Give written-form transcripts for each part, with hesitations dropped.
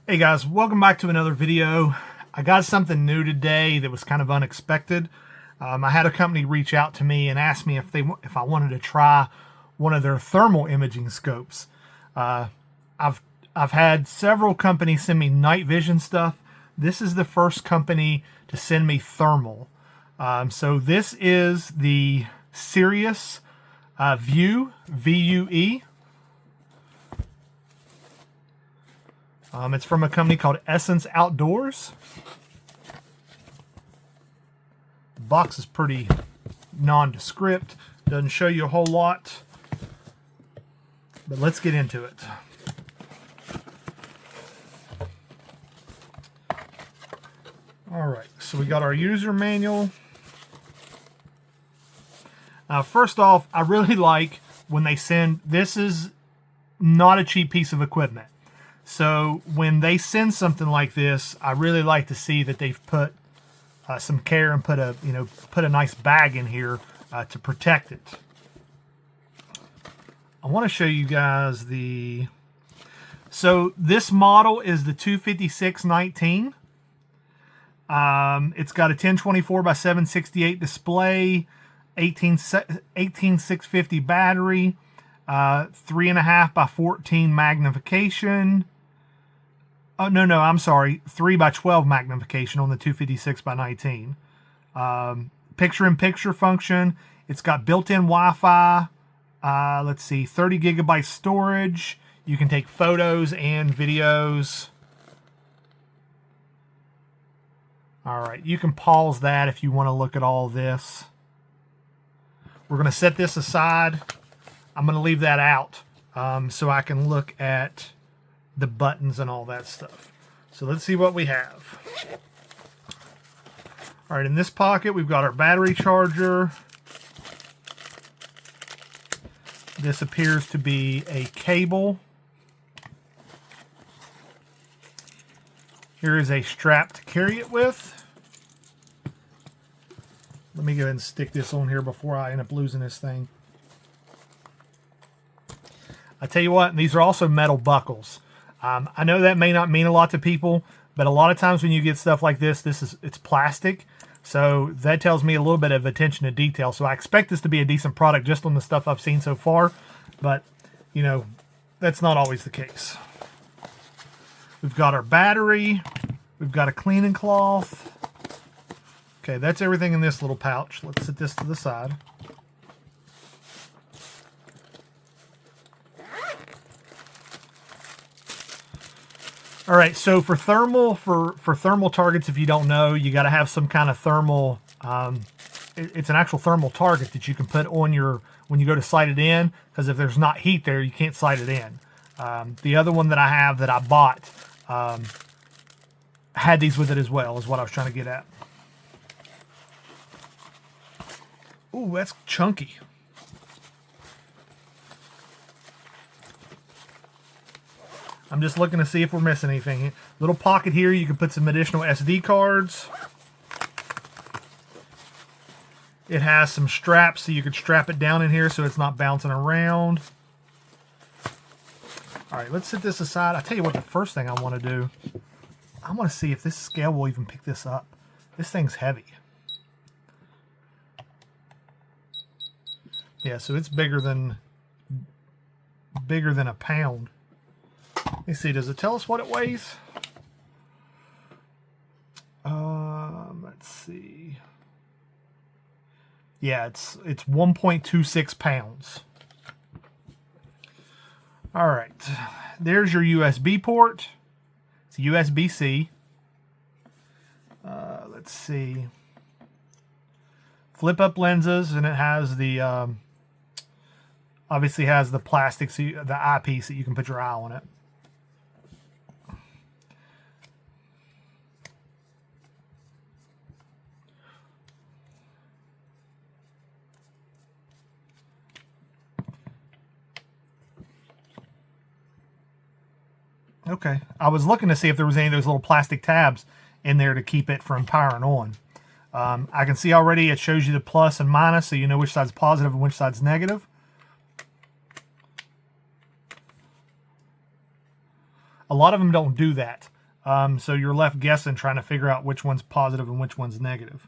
Hey guys, welcome back to another video. I got something new today that was kind of unexpected. I had a company reach out to me and ask me if I wanted to try one of their thermal imaging scopes. I've had several companies send me night vision stuff. This is the first company to send me thermal. So this is the Sirius Vue, VUE. It's from a company called Essence Outdoors. The box is pretty nondescript. Doesn't show you a whole lot. But let's get into it. Alright, so we got our user manual. First off, I really like when they send, this is not a cheap piece of equipment. So when they send something like this, I really like to see that they've put some care and put a nice bag in here to protect it. I want to show you guys the. So this model is the 25619. It's got a 1024 by 768 display, 18650 battery, 3.5 by 14 magnification. Oh, no, I'm sorry. 3 by 12 magnification on the 256 by 19. Picture-in-picture function. It's got built-in Wi-Fi. Let's see, 30 gigabyte storage. You can take photos and videos. All right, you can pause that if you want to look at all this. We're going to set this aside. I'm going to leave that out so I can look at the buttons and all that stuff. So let's see what we have. All right, in this pocket, we've got our battery charger. This appears to be a cable. Here is a strap to carry it with. Let me go ahead and stick this on here before I end up losing this thing. I tell you what, these are also metal buckles. I know that may not mean a lot to people, but a lot of times when you get stuff like this, it's plastic. So that tells me a little bit of attention to detail. So I expect this to be a decent product just on the stuff I've seen so far. But, you know, that's not always the case. We've got our battery. We've got a cleaning cloth. Okay, that's everything in this little pouch. Let's set this to the side. All right, so for thermal targets, if you don't know, you got to have some kind of thermal. It's an actual thermal target that you can put on your when you go to sight it in, because if there's not heat there, you can't sight it in. The other one that I have that I bought had these with it as well, is what I was trying to get at. Ooh, that's chunky. I'm just looking to see if we're missing anything. Little pocket here, you can put some additional SD cards. It has some straps, so you can strap it down in here so it's not bouncing around. All right, let's set this aside. I'll tell you what, the first thing I want to do, I want to see if this scale will even pick this up. This thing's heavy. Yeah, so it's bigger than a pound. Let me see, does it tell us what it weighs? Let's see. Yeah, it's 1.26 pounds. All right, there's your USB port. It's USB-C. Let's see. Flip up lenses, and it has the obviously has the plastic, so the eyepiece that you can put your eye on it. Okay, I was looking to see if there was any of those little plastic tabs in there to keep it from powering on. I can see already it shows you the plus and minus, so you know which side's positive and which side's negative. A lot of them don't do that. So you're left guessing, trying to figure out which one's positive and which one's negative.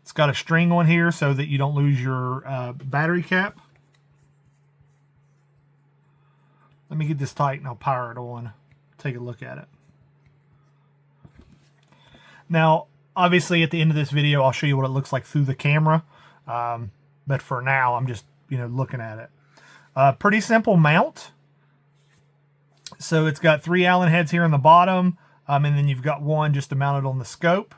It's got a string on here so that you don't lose your battery cap. Let me get this tight and I'll power it on. Take a look at it. Now, obviously at the end of this video, I'll show you what it looks like through the camera. But for now, I'm just, looking at it. Pretty simple mount. So it's got 3 Allen heads here on the bottom. And then you've got one just to mount it on the scope.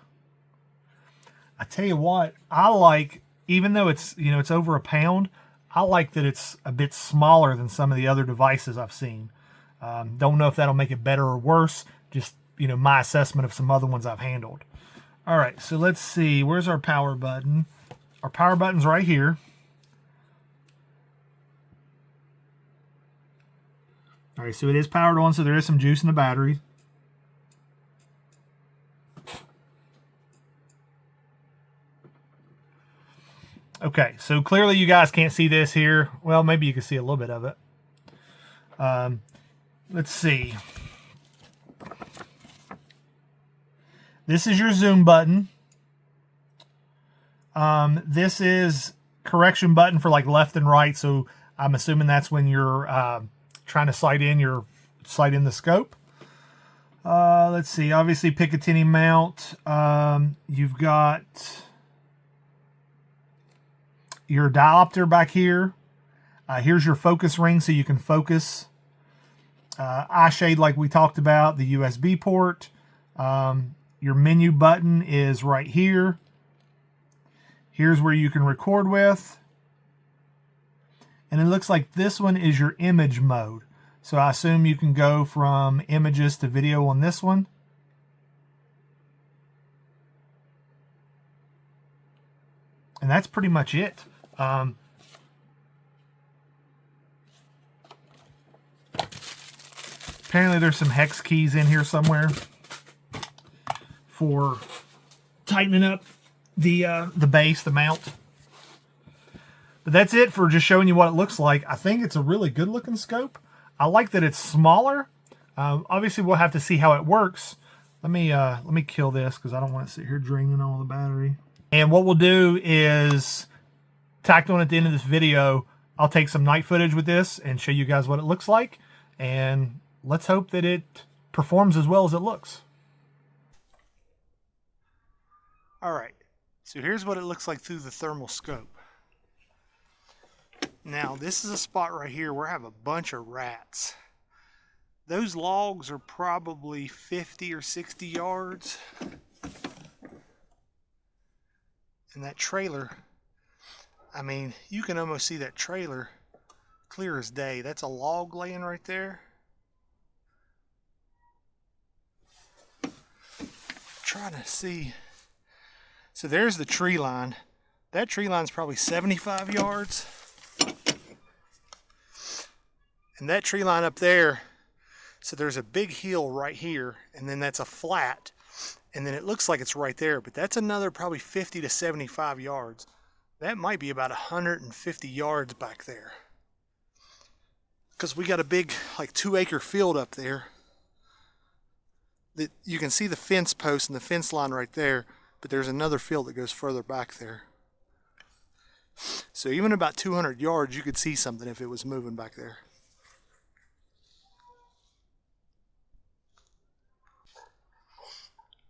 I tell you what, I like, even though it's, it's over a pound, I like that it's a bit smaller than some of the other devices I've seen. Don't know if that'll make it better or worse. Just, my assessment of some other ones I've handled. All right, so let's see. Where's our power button? Our power button's right here. All right, so it is powered on, so there is some juice in the battery. Okay, so clearly you guys can't see this here. Well, maybe you can see a little bit of it. Let's see. This is your zoom button. This is correction button for like left and right. So I'm assuming that's when you're trying to slide in the scope. Let's see. Obviously, Picatinny mount. You've got your diopter back here. Here's your focus ring so you can focus. Eye shade like we talked about, the USB port. Your menu button is right here. Here's where you can record with. And it looks like this one is your image mode. So I assume you can go from images to video on this one. And that's pretty much it. Apparently there's some hex keys in here somewhere for tightening up the base, the mount. But that's it for just showing you what it looks like. I think it's a really good looking scope. I like that it's smaller. Obviously we'll have to see how it works. Let me kill this because I don't want to sit here draining all the battery. And what we'll do is, tacked on at the end of this video, I'll take some night footage with this and show you guys what it looks like. And let's hope that it performs as well as it looks. All right, so here's what it looks like through the thermal scope. Now, this is a spot right here where I have a bunch of rats. Those logs are probably 50 or 60 yards. And that trailer, I mean, you can almost see that trailer clear as day. That's a log laying right there. Trying to see. So there's the tree line. That tree line's probably 75 yards. And that tree line up there, so there's a big hill right here, and then that's a flat. And then it looks like it's right there, but that's another probably 50 to 75 yards. That might be about 150 yards back there. Because we got a big, like 2-acre field up there. That you can see the fence post and the fence line right there, but there's another field that goes further back there. So even about 200 yards, you could see something if it was moving back there.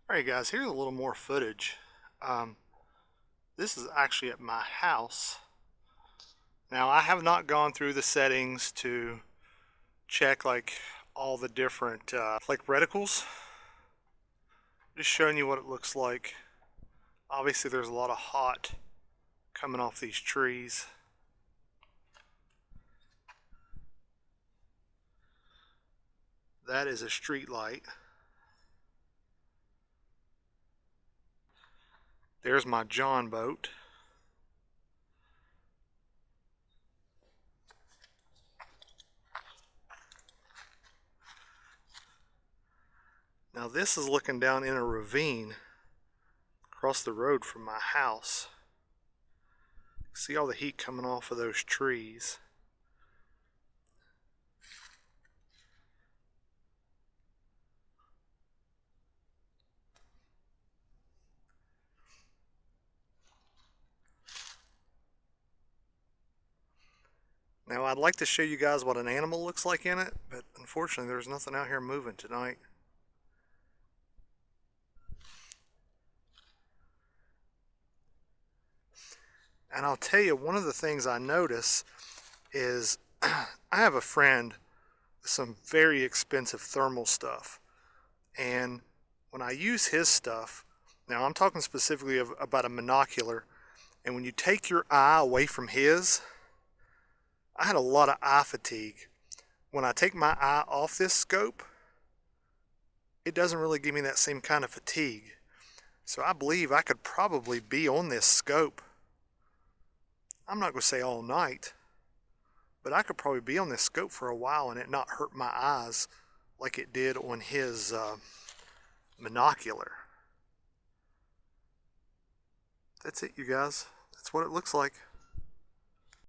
Alright guys, here's a little more footage. This is actually at my house. Now I have not gone through the settings to check like all the different like reticles. Just showing you what it looks like. Obviously there's a lot of hot coming off these trees. That is a street light. There's my John boat. Now this is looking down in a ravine across the road from my house. See all the heat coming off of those trees. Now I'd like to show you guys what an animal looks like in it, but unfortunately there's nothing out here moving tonight. And I'll tell you, one of the things I notice is I have a friend with some very expensive thermal stuff. And when I use his stuff, now I'm talking specifically about a monocular, and when you take your eye away from his, I had a lot of eye fatigue. When I take my eye off this scope, it doesn't really give me that same kind of fatigue. So I believe I could probably be on this scope. I'm not going to say all night, but I could probably be on this scope for a while and it not hurt my eyes like it did on his monocular. That's it, you guys. That's what it looks like.